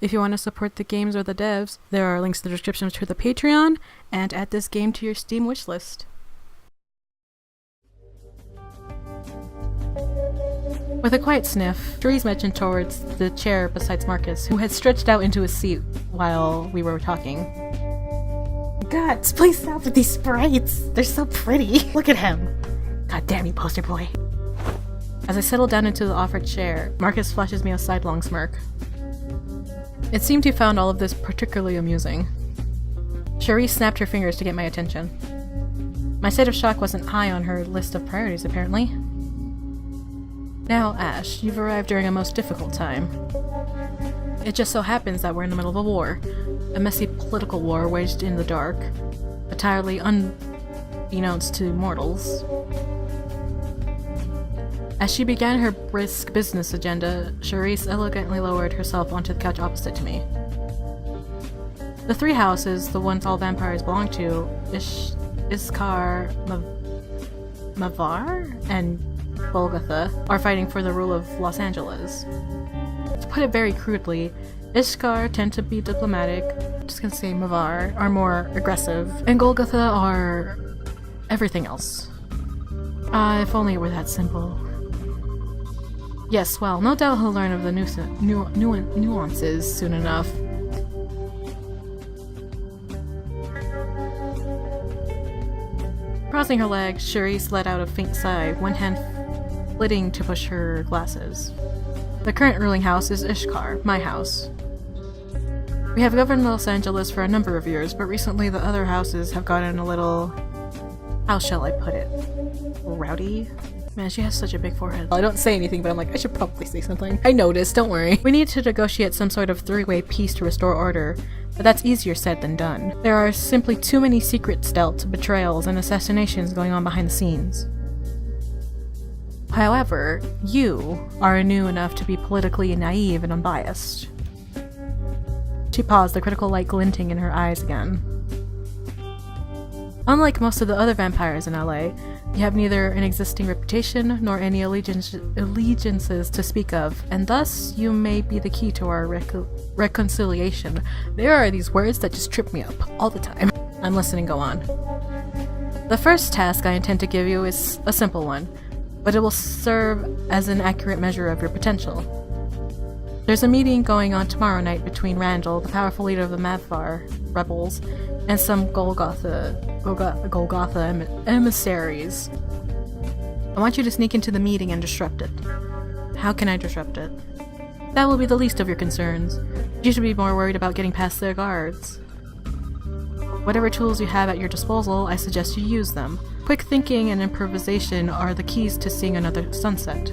If you want to support the games or the devs, there are links in the description to the Patreon, and add this game to your Steam wishlist. With a quiet sniff, Therese motioned towards the chair beside Marcus, who had stretched out into his seat while we were talking. God, please stop with these sprites. They're so pretty. Look at him. God damn you, poster boy. As I settled down into the offered chair, Marcus flashes me a sidelong smirk. It seemed he found all of this particularly amusing. Therese snapped her fingers to get my attention. My state of shock wasn't high on her list of priorities, apparently. Now, Ash, you've arrived during a most difficult time. It just so happens that we're in the middle of a war. A messy political war waged in the dark, entirely unbeknownst to mortals. As she began her brisk business agenda, Therese elegantly lowered herself onto the couch opposite to me. The three houses, the ones all vampires belong to, Iskar, Mavvar, and Golgotha, are fighting for the rule of Los Angeles. To put it very crudely, Ishkar tend to be diplomatic, just gonna say Mavvar are more aggressive, and Golgotha are everything else. If only it were that simple. Yes, well, no doubt he'll learn of the nuances soon enough. Crossing her legs, Therese let out a faint sigh, one hand flitting to push her glasses. The current ruling house is Ishkar, my house. We have governed Los Angeles for a number of years, but recently the other houses have gotten a little... how shall I put it? Rowdy? Man, she has such a big forehead. I don't say anything, but I'm like, I should probably say something. I noticed, don't worry. We need to negotiate some sort of three-way peace to restore order, but that's easier said than done. There are simply too many secrets dealt, betrayals, and assassinations going on behind the scenes. However, you are new enough to be politically naive and unbiased. She paused, the critical light glinting in her eyes again. Unlike most of the other vampires in LA, you have neither an existing reputation nor any allegiances to speak of, and thus you may be the key to our reconciliation. There are these words that just trip me up all the time. I'm listening, go on. The first task I intend to give you is a simple one, but it will serve as an accurate measure of your potential. There's a meeting going on tomorrow night between Randall, the powerful leader of the Mavvar rebels, and some Golgotha emissaries. I want you to sneak into the meeting and disrupt it. How can I disrupt it? That will be the least of your concerns. You should be more worried about getting past their guards. Whatever tools you have at your disposal, I suggest you use them. Quick thinking and improvisation are the keys to seeing another sunset.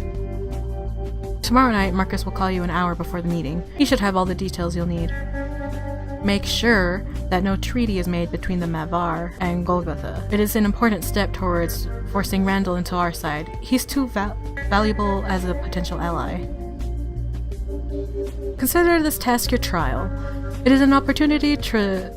Tomorrow night, Marcus will call you an hour before the meeting. He should have all the details you'll need. Make sure that no treaty is made between the Mavvar and Golgotha. It is an important step towards forcing Randall into our side. He's too valuable as a potential ally. Consider this task your trial. It is an opportunity to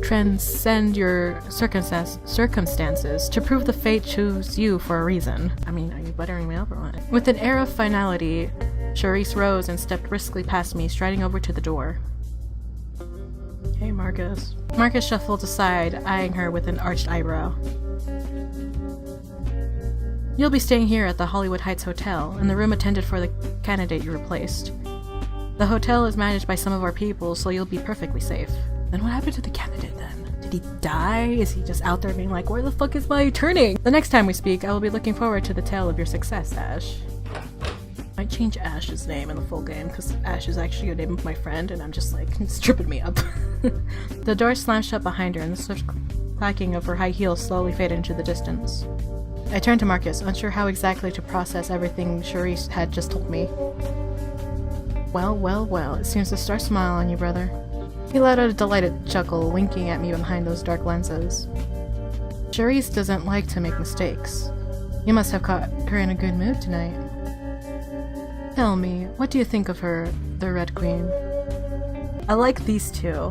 transcend your circumstances, to prove the fate chose you for a reason. I mean, are you buttering me up or what? With an air of finality, Therese rose and stepped briskly past me, striding over to the door. Hey, Marcus. Marcus shuffled aside, eyeing her with an arched eyebrow. You'll be staying here at the Hollywood Heights Hotel, in the room intended for the candidate you replaced. The hotel is managed by some of our people, so you'll be perfectly safe. Then what happened to the candidate then? Did he die? Is he just out there being like, where the fuck is my turning? The next time we speak, I will be looking forward to the tale of your success, Ash. Might change Ash's name in the full game, because Ash is actually the name of my friend, and I'm just like, it's tripping me up. The door slammed shut behind her, and the swift clacking of her high heels slowly faded into the distance. I turned to Marcus, unsure how exactly to process everything Therese had just told me. Well, it seems to start smile on you, brother. He let out a delighted chuckle, winking at me behind those dark lenses. Therese doesn't like to make mistakes. You must have caught her in a good mood tonight. Tell me, what do you think of her, the Red Queen? I like these two.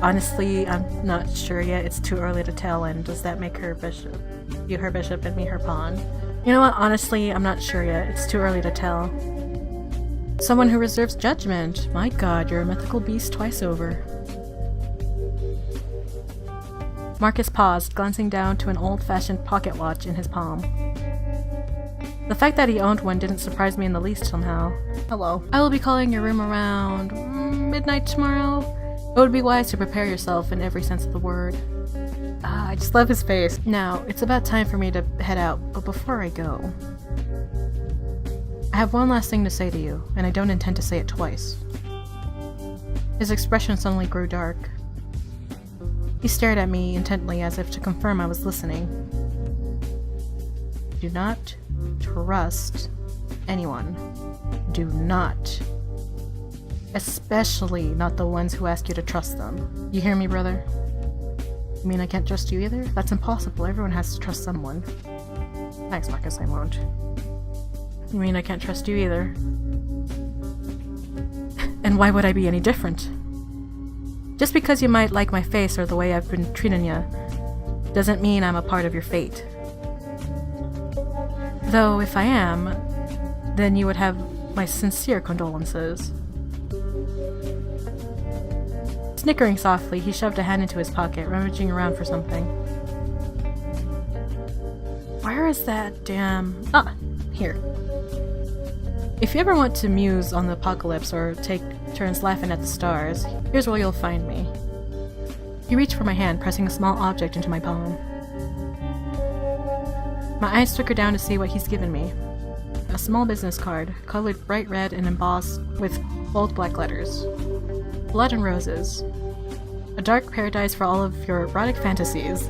Honestly, I'm not sure yet. It's too early to tell, and does that make her bishop? You her bishop and me her pawn? You know what? Honestly, I'm not sure yet. It's too early to tell. Someone who reserves judgment. My god, you're a mythical beast twice over. Marcus paused, glancing down to an old-fashioned pocket watch in his palm. The fact that he owned one didn't surprise me in the least somehow. Hello. I will be calling your room around midnight tomorrow. It would be wise to prepare yourself in every sense of the word. I just love his face. Now, it's about time for me to head out, but before I go, I have one last thing to say to you, and I don't intend to say it twice. His expression suddenly grew dark. He stared at me intently as if to confirm I was listening. Do not trust anyone. Do not. Especially not the ones who ask you to trust them. You hear me, brother? You mean I can't trust you either? That's impossible. Everyone has to trust someone. Thanks, Marcus, I won't. You mean I can't trust you either? And why would I be any different? Just because you might like my face or the way I've been treating you doesn't mean I'm a part of your fate. Though if I am, then you would have my sincere condolences. Snickering softly, he shoved a hand into his pocket, rummaging around for something. Where is that damn... Ah, here. If you ever want to muse on the apocalypse or take turns laughing at the stars, here's where you'll find me. He reached for my hand, pressing a small object into my palm. My eyes took her down to see what he's given me. A small business card, colored bright red and embossed with bold black letters. Blood and Roses. A dark paradise for all of your erotic fantasies.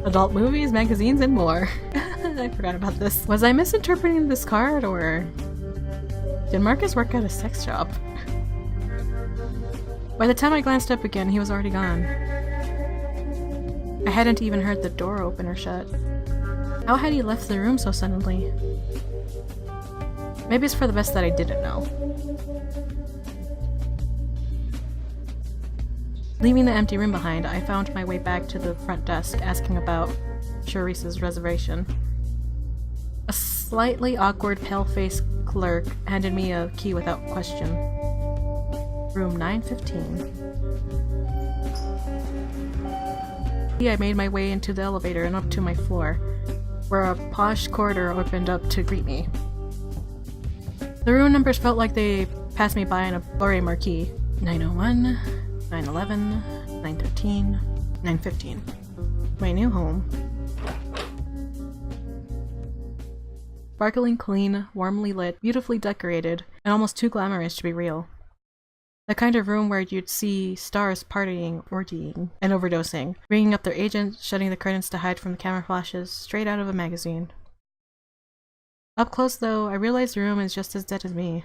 Adult movies, magazines, and more. I forgot about this. Was I misinterpreting this card, or... did Marcus work at a sex shop? By the time I glanced up again, he was already gone. I hadn't even heard the door open or shut. How had he left the room so suddenly? Maybe it's for the best that I didn't know. Leaving the empty room behind, I found my way back to the front desk, asking about Cherise's reservation. A slightly awkward, pale-faced clerk handed me a key without question. Room 915. I made my way into the elevator and up to my floor, where a posh corridor opened up to greet me. The room numbers felt like they passed me by in a blurry marquee. 901, 911, 913, 915. My new home. Sparkling clean, warmly lit, beautifully decorated, and almost too glamorous to be real. The kind of room where you'd see stars partying, orgying, and overdosing, ringing up their agents, shutting the curtains to hide from the camera flashes, straight out of a magazine. Up close, though, I realized the room is just as dead as me.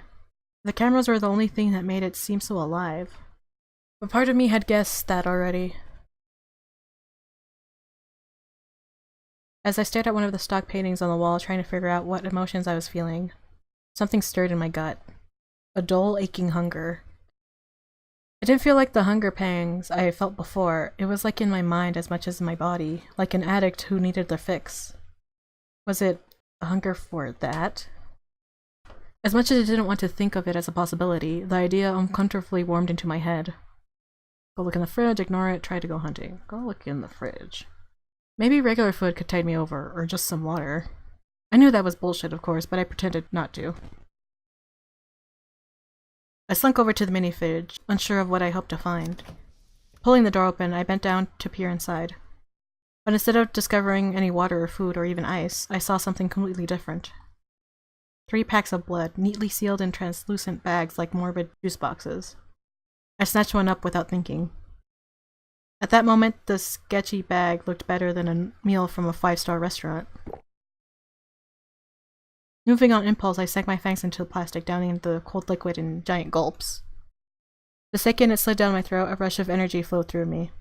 The cameras were the only thing that made it seem so alive. But part of me had guessed that already. As I stared at one of the stock paintings on the wall, trying to figure out what emotions I was feeling, something stirred in my gut. A dull, aching hunger. It didn't feel like the hunger pangs I felt before. It was like in my mind as much as in my body, like an addict who needed their fix. Was it a hunger for that? As much as I didn't want to think of it as a possibility, the idea uncomfortably warmed into my head. Go look in the fridge, ignore it, try to go hunting. Go look in the fridge. Maybe regular food could tide me over, or just some water. I knew that was bullshit, of course, but I pretended not to. I slunk over to the mini-fridge, unsure of what I hoped to find. Pulling the door open, I bent down to peer inside. But instead of discovering any water or food or even ice, I saw something completely different. 3 packs of blood, neatly sealed in translucent bags like morbid juice boxes. I snatched one up without thinking. At that moment, the sketchy bag looked better than a meal from a 5-star restaurant. Moving on impulse, I sank my fangs into the plastic, downing the cold liquid in giant gulps. The second it slid down my throat, a rush of energy flowed through me.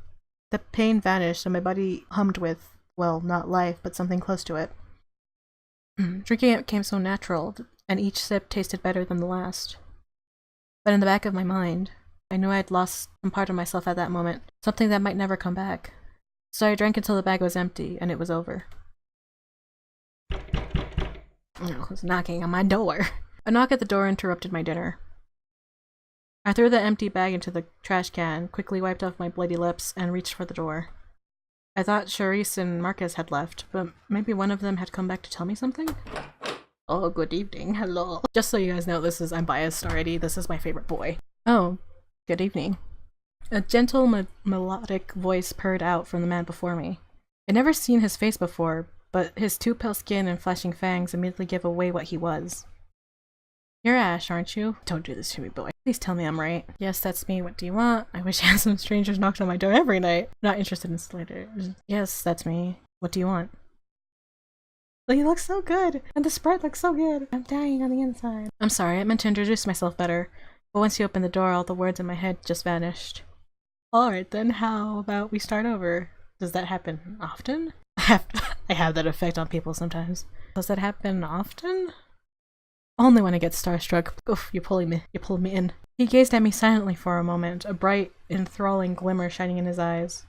The pain vanished, and my body hummed with, well, not life, but something close to it. Drinking it became so natural, and each sip tasted better than the last. But in the back of my mind, I knew I had lost some part of myself at that moment, something that might never come back. So I drank until the bag was empty, and it was over. Who's knocking on my door? A knock at the door interrupted my dinner. I threw the empty bag into the trash can, quickly wiped off my bloody lips, and reached for the door. I thought Charisse and Marcus had left, but maybe one of them had come back to tell me something? Oh, good evening. Hello. Just so you guys know, I'm biased already. This is my favorite boy. Oh, good evening. A gentle, melodic voice purred out from the man before me. I'd never seen his face before, but his too pale skin and flashing fangs immediately gave away what he was. You're Ash, aren't you? Don't do this to me, boy. Please tell me I'm right. Yes, that's me. What do you want? I wish handsome strangers knocked on my door every night. Not interested in slaters. Yes, that's me. What do you want? He looks so good, and the spread looks so good. I'm dying on the inside. I'm sorry, I meant to introduce myself better, but once you opened the door, all the words in my head just vanished. Alright then, how about we start over? Does that happen often? I have that effect on people sometimes. Does that happen often? Only when I get starstruck. Oof, you're pulling me in. He gazed at me silently for a moment, a bright, enthralling glimmer shining in his eyes.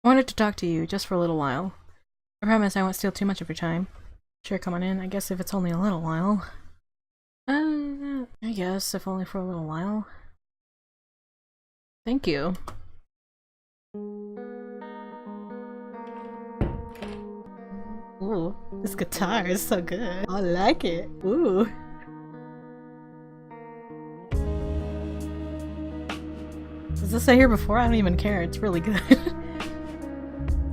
I wanted to talk to you, just for a little while. I promise I won't steal too much of your time. Sure, come on in. I guess if it's only a little while. I guess, if only for a little while. Thank you. Ooh, this guitar is so good. I like it. Ooh. Was this I here before? I don't even care. It's really good.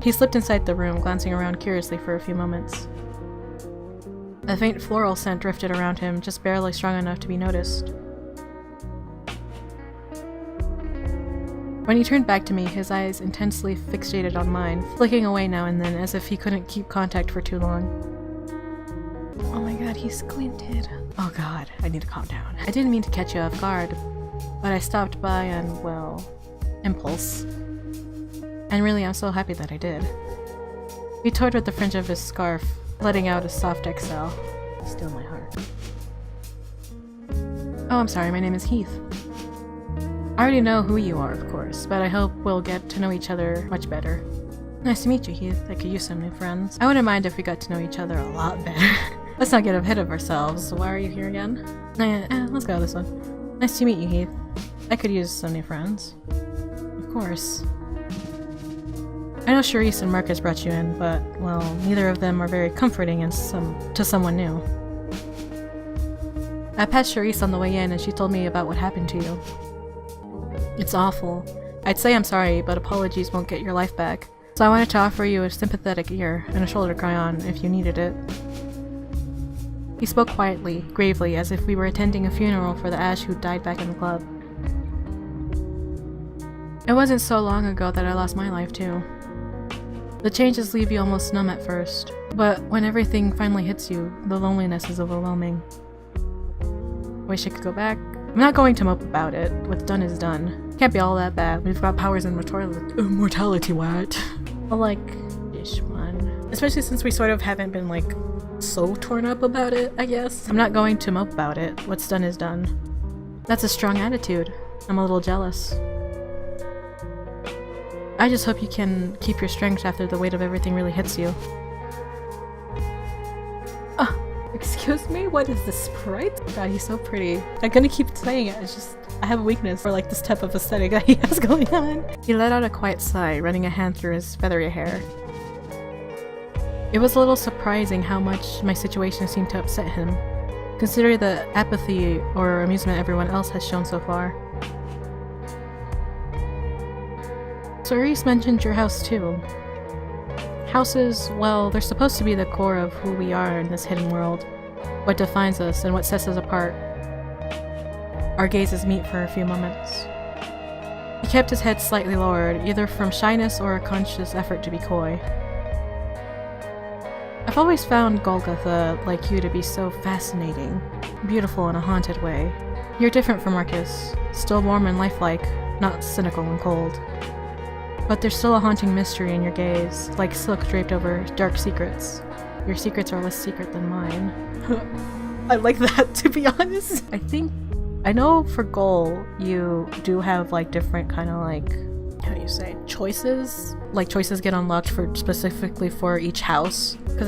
He slipped inside the room, glancing around curiously for a few moments. A faint floral scent drifted around him, just barely strong enough to be noticed. When he turned back to me, his eyes intensely fixated on mine, flicking away now and then as if he couldn't keep contact for too long. Oh my god, he squinted. Oh god, I need to calm down. I didn't mean to catch you off guard, but I stopped by on, well, impulse. And really, I'm so happy that I did. He toyed with the fringe of his scarf, letting out a soft exhale. Still my heart. Oh, I'm sorry, my name is Heath. I already know who you are, of course, but I hope we'll get to know each other much better. Nice to meet you, Heath. I could use some new friends. I wouldn't mind if we got to know each other a lot better. Let's not get ahead of ourselves. Why are you here again? Let's go this one. Nice to meet you, Heath. I could use some new friends. Of course. I know Charisse and Marcus brought you in, but, well, neither of them are very comforting to someone new. I passed Charisse on the way in and she told me about what happened to you. It's awful. I'd say I'm sorry, but apologies won't get your life back. So I wanted to offer you a sympathetic ear and a shoulder to cry on if you needed it. He spoke quietly, gravely, as if we were attending a funeral for the Ash who died back in the club. It wasn't so long ago that I lost my life too. The changes leave you almost numb at first, but when everything finally hits you, the loneliness is overwhelming. Wish I could go back. I'm not going to mope about it. What's done is done. Can't be all that bad. We've got powers in mortality, what? Well, like, ish one. Especially since we sort of haven't been, like, so torn up about it, I guess. I'm not going to mope about it. What's done is done. That's a strong attitude. I'm a little jealous. I just hope you can keep your strength after the weight of everything really hits you. Excuse me? What is this sprite? God, he's so pretty. I'm gonna keep saying it, it's just I have a weakness for like this type of aesthetic that he has going on. He let out a quiet sigh, running a hand through his feathery hair. It was a little surprising how much my situation seemed to upset him, considering the apathy or amusement everyone else has shown so far. Charisse mentioned your house too. Houses, well, they're supposed to be the core of who we are in this hidden world, what defines us and what sets us apart. Our gazes meet for a few moments. He kept his head slightly lowered, either from shyness or a conscious effort to be coy. I've always found Golgotha, like you, to be so fascinating, beautiful in a haunted way. You're different from Marcus, still warm and lifelike, not cynical and cold. But there's still a haunting mystery in your gaze, like silk draped over dark secrets. Your secrets are less secret than mine. I like that, to be honest. I know for Goal, you do have like different kind of like, how do you say, choices? Like choices get unlocked specifically for each house. Because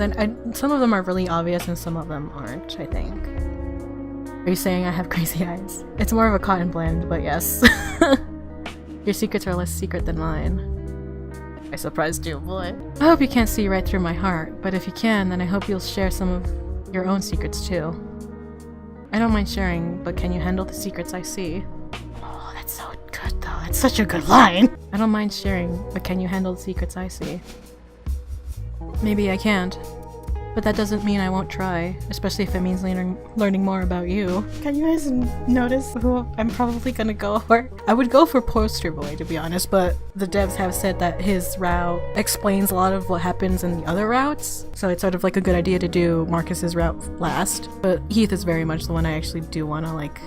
some of them are really obvious and some of them aren't, I think. Are you saying I have crazy eyes? It's more of a cotton blend, but yes. Your secrets are less secret than mine. I surprised you, boy. I hope you can't see right through my heart, but if you can, then I hope you'll share some of your own secrets too. I don't mind sharing, but can you handle the secrets I see? Oh, that's so good though. That's such a good line. I don't mind sharing, but can you handle the secrets I see? Maybe I can't. But that doesn't mean I won't try, especially if it means learning more about you. Can you guys notice who I'm probably gonna go for? I would go for Poster Boy, to be honest, but the devs have said that his route explains a lot of what happens in the other routes, so it's sort of like a good idea to do Marcus's route last. But Heath is very much the one I actually do want to, like,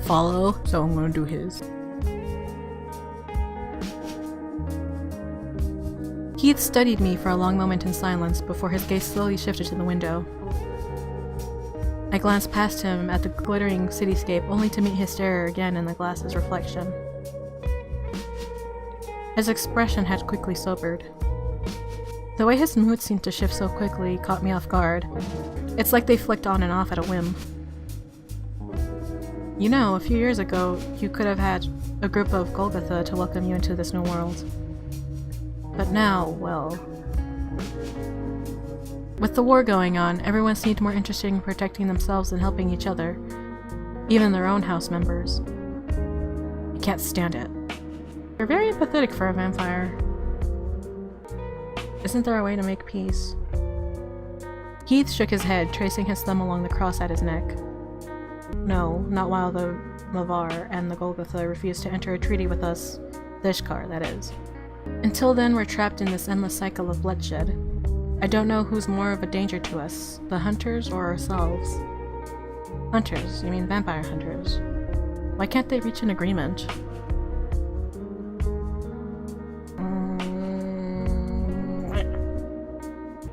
follow, so I'm gonna do his. Heath studied me for a long moment in silence before his gaze slowly shifted to the window. I glanced past him at the glittering cityscape only to meet his stare again in the glass's reflection. His expression had quickly sobered. The way his mood seemed to shift so quickly caught me off guard. It's like they flicked on and off at a whim. You know, a few years ago, you could have had a group of Golgotha to welcome you into this new world. But now, well... With the war going on, everyone seemed more interested in protecting themselves than helping each other. Even their own house members. I can't stand it. You're very empathetic for a vampire. Isn't there a way to make peace? Heath shook his head, tracing his thumb along the cross at his neck. No, not while the Mavvar and the Golgotha refused to enter a treaty with us. The Ishkar, that is. Until then, we're trapped in this endless cycle of bloodshed. I don't know who's more of a danger to us, the hunters or ourselves. Hunters? You mean vampire hunters? Why can't they reach an agreement?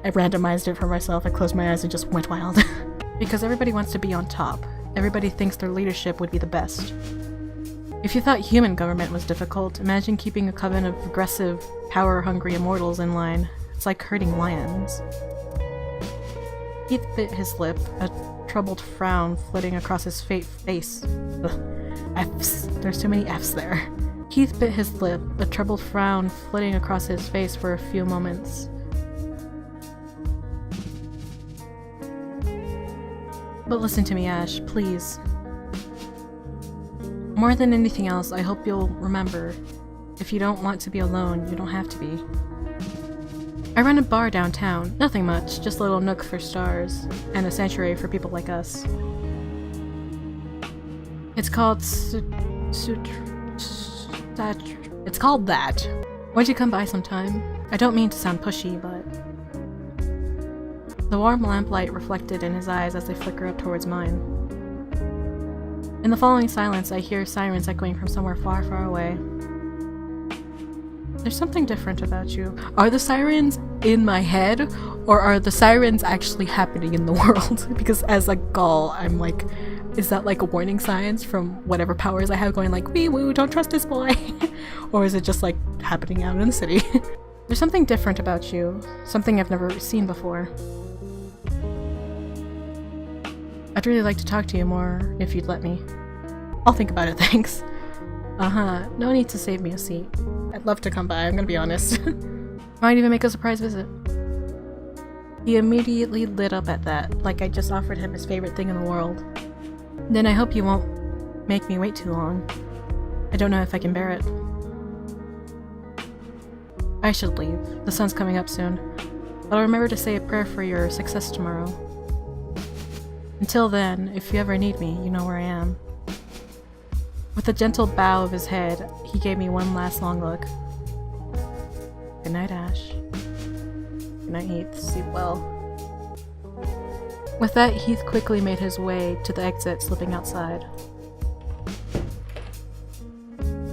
I randomized it for myself. I closed my eyes and just went wild. Because everybody wants to be on top. Everybody thinks their leadership would be the best. If you thought human government was difficult, imagine keeping a coven of aggressive, power-hungry immortals in line. It's like herding lions. Heath bit his lip, a troubled frown flitting across his face. Ugh. F's. There's too many F's there. Heath bit his lip, a troubled frown flitting across his face for a few moments. But listen to me, Ash, please. More than anything else, I hope you'll remember, if you don't want to be alone, you don't have to be. I run a bar downtown, nothing much, just a little nook for stars, and a sanctuary for people like us. It's called it's called that. Why'd you come by sometime? I don't mean to sound pushy, but... The warm lamplight reflected in his eyes as they flicker up towards mine. In the following silence, I hear sirens echoing from somewhere far, far away. There's something different about you. Are the sirens in my head, or are the sirens actually happening in the world? Because as a Gaul, I'm like, is that like a warning signs from whatever powers I have going like, wee woo, don't trust this boy? Or is it just like happening out in the city? There's something different about you. Something I've never seen before. I'd really like to talk to you more, if you'd let me. I'll think about it, thanks. Uh-huh, no need to save me a seat. I'd love to come by, I'm gonna be honest. Might even make a surprise visit. He immediately lit up at that, like I just offered him his favorite thing in the world. Then I hope you won't make me wait too long. I don't know if I can bear it. I should leave. The sun's coming up soon. But I'll remember to say a prayer for your success tomorrow. Until then, if you ever need me, you know where I am. With a gentle bow of his head, he gave me one last long look. Good night, Ash. Good night, Heath. Sleep well. With that, Heath quickly made his way to the exit, slipping outside.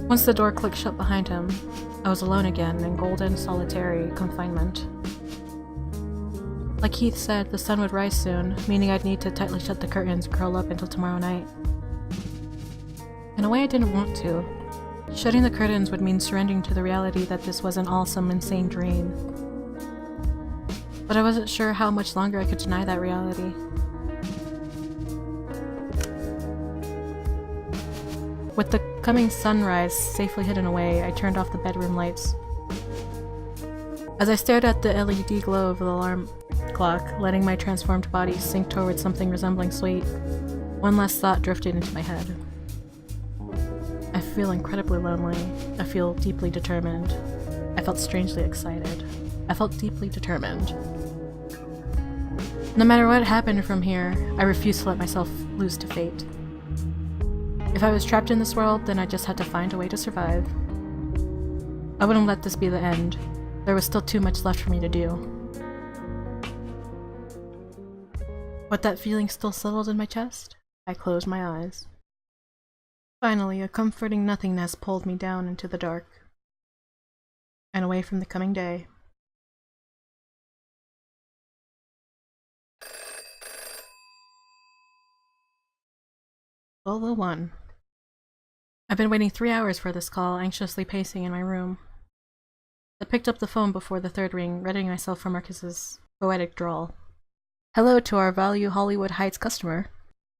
Once the door clicked shut behind him, I was alone again in golden, solitary confinement. Like Heath said, the sun would rise soon, meaning I'd need to tightly shut the curtains and curl up until tomorrow night. In a way I didn't want to. Shutting the curtains would mean surrendering to the reality that this wasn't all some insane dream. But I wasn't sure how much longer I could deny that reality. With the coming sunrise safely hidden away, I turned off the bedroom lights. As I stared at the LED glow of the alarm clock, letting my transformed body sink towards something resembling sleep, one last thought drifted into my head. I feel incredibly lonely. I feel deeply determined. I felt strangely excited. I felt deeply determined. No matter what happened from here, I refused to let myself lose to fate. If I was trapped in this world, then I just had to find a way to survive. I wouldn't let this be the end. There was still too much left for me to do. With that feeling still settled in my chest, I closed my eyes. Finally, a comforting nothingness pulled me down into the dark and away from the coming day. Solo 1. I've been waiting 3 hours for this call, anxiously pacing in my room. I picked up the phone before the third ring, readying myself for Marcus's poetic drawl. Hello to our Value Hollywood Heights customer.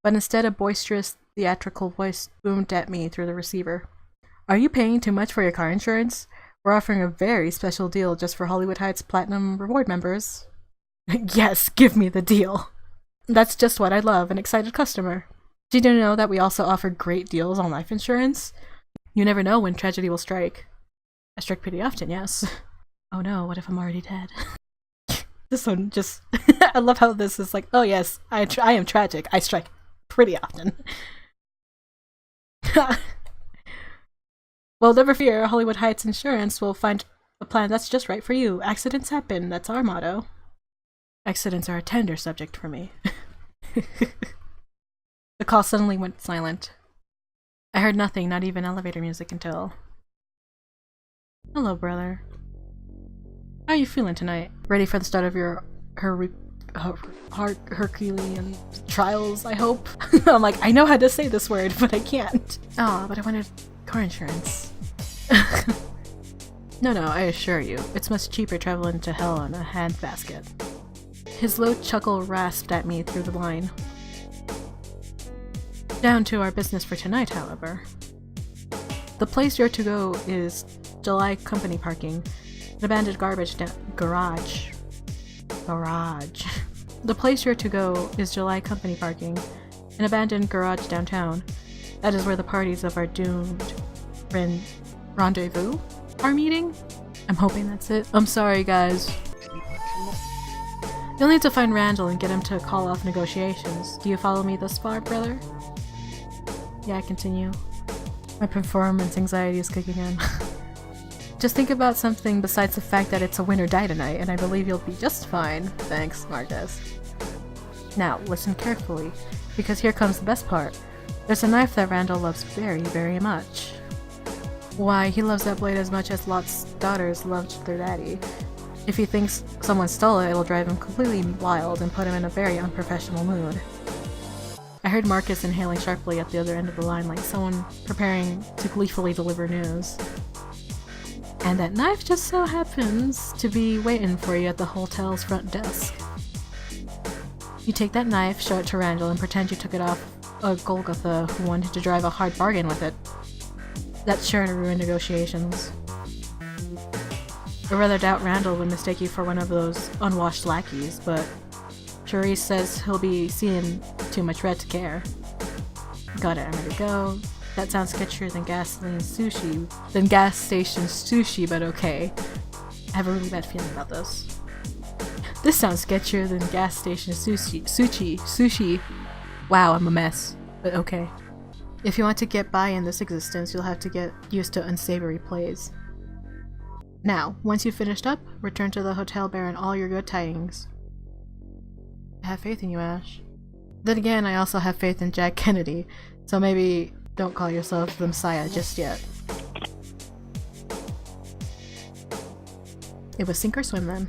But instead a boisterous, theatrical voice boomed at me through the receiver. Are you paying too much for your car insurance? We're offering a very special deal just for Hollywood Heights Platinum Reward members. Yes, give me the deal. That's just what I love, an excited customer. Did you know that we also offer great deals on life insurance? You never know when tragedy will strike. I strike pretty often, yes. Oh no, what if I'm already dead? This one just... I love how this is like, oh yes, I am tragic. I strike pretty often. Well, never fear, Hollywood Heights Insurance will find a plan that's just right for you. Accidents happen, that's our motto. Accidents are a tender subject for me. The call suddenly went silent. I heard nothing, not even elevator music until... Hello, brother. How are you feeling tonight? Ready for the start of your Herculean trials, I hope? I'm like, I know how to say this word, but I can't. Aw, but I wanted car insurance. No, I assure you, it's much cheaper traveling to hell on a handbasket. His low chuckle rasped at me through the line. Down to our business for tonight, however. The place you're to go is July Company Parking, an abandoned garage. The place you're to go is July Company Parking, an abandoned garage downtown. That is where the parties of our doomed rendezvous are meeting? I'm hoping that's it. I'm sorry, guys. You'll need to find Randall and get him to call off negotiations. Do you follow me thus far, brother? Yeah, I continue. My performance anxiety is kicking in. Just think about something besides the fact that it's a win or die tonight, and I believe you'll be just fine. Thanks, Marcus. Now, listen carefully, because here comes the best part. There's a knife that Randall loves very, very much. Why, he loves that blade as much as Lot's daughters loved their daddy. If he thinks someone stole it, it'll drive him completely wild and put him in a very unprofessional mood. I heard Marcus inhaling sharply at the other end of the line like someone preparing to gleefully deliver news. And that knife just so happens to be waiting for you at the hotel's front desk. You take that knife, show it to Randall, and pretend you took it off a Golgotha who wanted to drive a hard bargain with it. That's sure to ruin negotiations. I rather doubt Randall would mistake you for one of those unwashed lackeys, but Therese says he'll be seeing too much red to care. Got it, I'm ready to go. That sounds sketchier than gas station sushi, but okay. I have a really bad feeling about this. This sounds sketchier than gas station sushi. Wow, I'm a mess, but okay. If you want to get by in this existence, you'll have to get used to unsavory plays. Now, once you've finished up, return to the hotel bearing all your good tidings. I have faith in you, Ash. Then again, I also have faith in Jack Kennedy, so maybe don't call yourself the Messiah just yet. It was sink or swim then.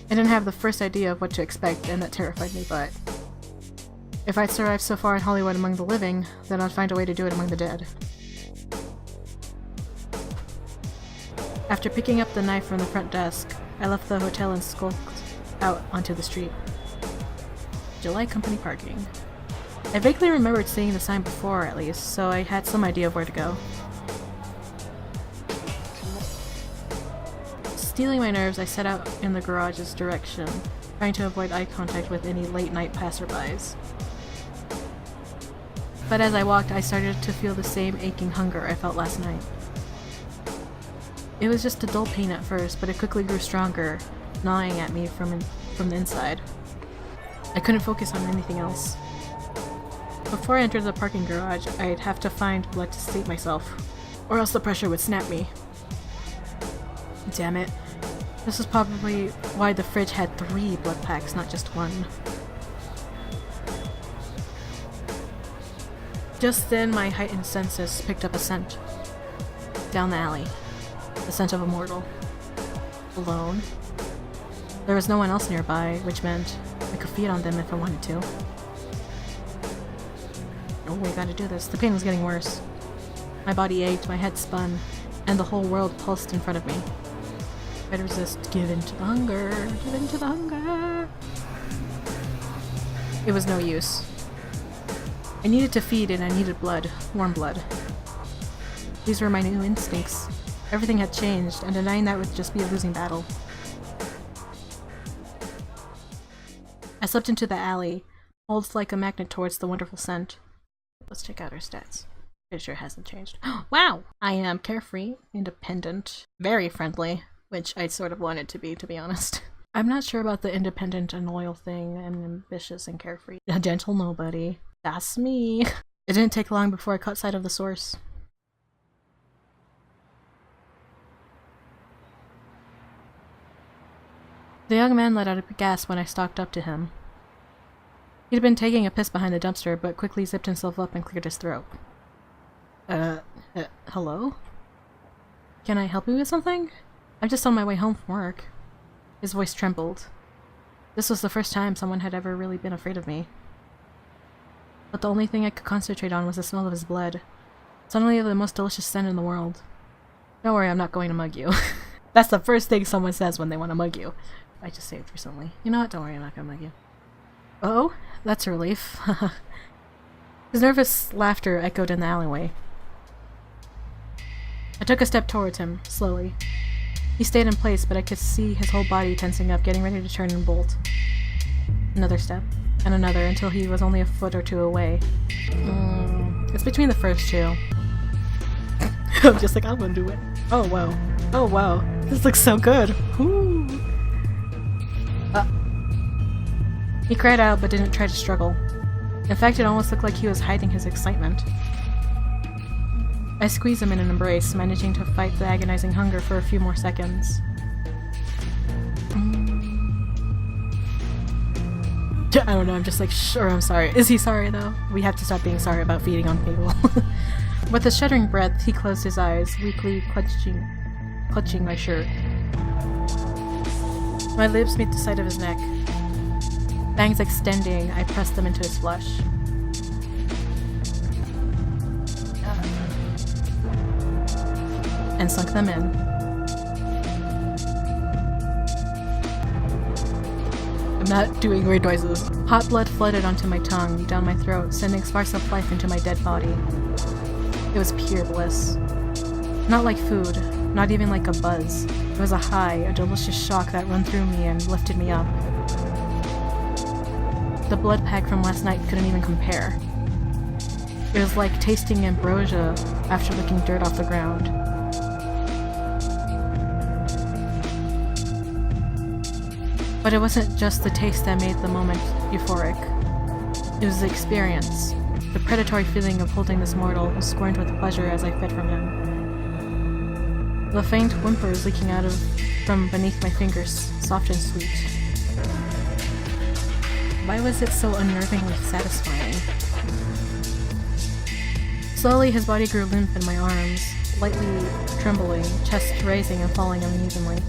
I didn't have the first idea of what to expect, and that terrified me, but if I'd survived so far in Hollywood among the living, then I'd find a way to do it among the dead. After picking up the knife from the front desk, I left the hotel and skulked out onto the street. July Company Parking. I vaguely remembered seeing the sign before, at least, so I had some idea of where to go. Steeling my nerves, I set out in the garage's direction, trying to avoid eye contact with any late-night passerbys. But as I walked, I started to feel the same aching hunger I felt last night. It was just a dull pain at first, but it quickly grew stronger, gnawing at me from the inside. I couldn't focus on anything else. Before I entered the parking garage, I'd have to find blood to sate myself, or else the pressure would snap me. Damn it. This is probably why the fridge had 3 blood packs, not just 1. Just then, my heightened senses picked up a scent. Down the alley. The scent of a mortal. Alone. There was no one else nearby, which meant I could feed on them if I wanted to. Oh, we gotta do this. The pain was getting worse. My body ached, my head spun, and the whole world pulsed in front of me. I'd resist. Give in to the hunger. Give in to the hunger. It was no use. I needed to feed and I needed blood. Warm blood. These were my new instincts. Everything had changed, and denying that would just be a losing battle. I slipped into the alley, pulled like a magnet towards the wonderful scent. Let's check out her stats. Pretty sure it hasn't changed. Wow! I am carefree, independent, very friendly, which I sort of wanted to be honest. I'm not sure about the independent and loyal thing, and ambitious and carefree. A gentle nobody. That's me. It didn't take long before I caught sight of the source. The young man let out a gasp when I stalked up to him. He'd been taking a piss behind the dumpster, but quickly zipped himself up and cleared his throat. Hello? Can I help you with something? I'm just on my way home from work. His voice trembled. This was the first time someone had ever really been afraid of me. But the only thing I could concentrate on was the smell of his blood. Suddenly the most delicious scent in the world. Don't worry, I'm not going to mug you. That's the first thing someone says when they want to mug you. I just saved recently. You know what? Don't worry, I'm not gonna mug you. Oh, that's a relief. His nervous laughter echoed in the alleyway. I took a step towards him, slowly. He stayed in place, but I could see his whole body tensing up, getting ready to turn and bolt. Another step, and another, until he was only a foot or 2 away. It's between the first 2. I'm just like, I'm gonna do it. Oh wow. Oh wow. This looks so good. Ooh. He cried out, but didn't try to struggle. In fact, it almost looked like he was hiding his excitement. I squeezed him in an embrace, managing to fight the agonizing hunger for a few more seconds. I don't know, I'm just like, sure, I'm sorry. Is he sorry, though? We have to stop being sorry about feeding on people. With a shuddering breath, he closed his eyes, weakly clutching my shirt. My lips meet the side of his neck. Fangs extending, I pressed them into his flesh. And sunk them in. I'm not doing weird noises. Hot blood flooded onto my tongue, down my throat, sending sparks of life into my dead body. It was pure bliss. Not like food, not even like a buzz. It was a high, a delicious shock that ran through me and lifted me up. The blood pack from last night couldn't even compare. It was like tasting ambrosia after licking dirt off the ground. But it wasn't just the taste that made the moment euphoric. It was the experience, the predatory feeling of holding this mortal who squirmed with pleasure as I fed from him. The faint whimpers leaking out from beneath my fingers, soft and sweet. Why was it so unnervingly satisfying? Slowly, his body grew limp in my arms, lightly trembling, chest raising and falling unevenly.